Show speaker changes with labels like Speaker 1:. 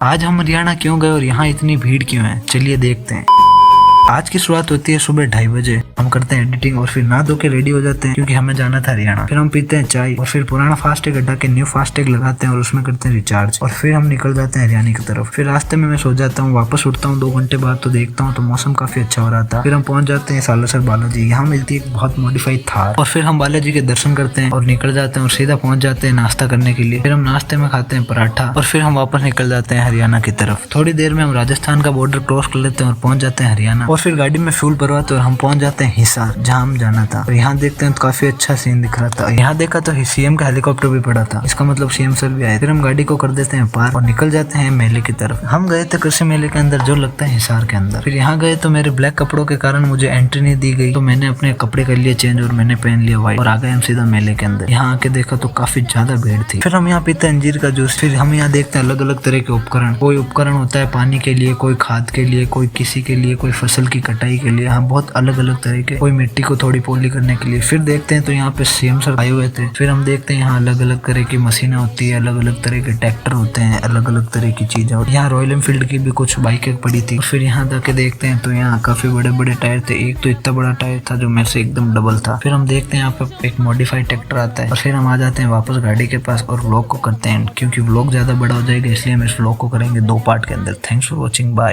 Speaker 1: आज हम हरियाणा क्यों गए और यहाँ इतनी भीड़ क्यों है, चलिए देखते हैं। आज की शुरुआत होती है सुबह 2:30 बजे। हम करते हैं एडिटिंग और फिर नहा धो के रेडी हो जाते हैं क्योंकि हमें जाना था हरियाणा। फिर हम पीते हैं चाय और फिर पुराना फास्टैग हटा के न्यू फास्टैग लगाते हैं और उसमें करते हैं रिचार्ज और फिर हम निकल जाते हैं हरियाणा की तरफ। फिर रास्ते में मैं सो जाता हूँ, वापस उठता हूँ 2 घंटे बाद तो देखता हूँ तो मौसम काफी अच्छा हो रहा था। फिर हम पहुंच जाते हैं सालासर बालाजी। यहाँ मिलती है एक बहुत मॉडिफाइड थार और फिर हम बालाजी के दर्शन करते हैं और निकल जाते हैं और सीधा पहुंच जाते हैं नाश्ता करने के लिए। फिर हम नाश्ते में खाते हैं पराठा और फिर हम वापस निकल जाते हैं हरियाणा की तरफ। थोड़ी देर में हम राजस्थान का बॉर्डर क्रॉस कर लेते हैं और पहुंच जाते हैं हरियाणा और फिर गाड़ी में फ्यूल भरवाते और हम पहुंच जाते हैं हिसार जहां हम जाना था। और यहाँ देखते हैं तो काफी अच्छा सीन दिख रहा था। यहाँ देखा तो सीएम का हेलीकॉप्टर भी पड़ा था, इसका मतलब सीएम सर भी आए। फिर हम गाड़ी को कर देते हैं पार और निकल जाते हैं मेले की तरफ। हम गए थे कृषि मेले के अंदर जो लगता है हिसार के अंदर। फिर यहाँ गए तो मेरे ब्लैक कपड़ों के कारण मुझे एंट्री नहीं दी गई, तो मैंने अपने कपड़े कर लिए चेंज और मैंने पहन लिया व्हाइट और आ गए हम सीधा मेले के अंदर। यहाँ आके देखा तो काफी ज्यादा भीड़ थी। फिर हम यहाँ पीते हैं अंजीर का जूस। फिर हम यहाँ देखते हैं अलग अलग तरह के उपकरण। कोई उपकरण होता है पानी के लिए, कोई खाद के लिए, कोई किसी के लिए, कोई फसल की कटाई के लिए। हाँ, बहुत अलग अलग तरह के, कोई मिट्टी को थोड़ी पोली करने के लिए। फिर देखते हैं तो यहाँ पे सीएम सर आए हुए थे। फिर हम देखते हैं यहाँ अलग अलग तरह की मशीनें होती है, अलग अलग तरह के ट्रैक्टर होते हैं, अलग अलग तरह की चीजें। और यहाँ रॉयल एनफील्ड की भी कुछ बाइकें पड़ी थी। फिर यहाँ जाके देखते हैं तो यहाँ काफी बड़े बड़े टायर थे। एक तो इतना बड़ा टायर था जो मेरे से एकदम डबल था। फिर हम देखते हैं यहाँ पे एक मॉडिफाइड ट्रैक्टर आता है और फिर हम आ जाते हैं वापस गाड़ी के पास और व्लॉग को करते हैं, क्योंकि व्लॉग ज्यादा बड़ा हो जाएगा इसलिए हम इस व्लॉग को करेंगे 2 पार्ट के अंदर। Thanks for watching, bye.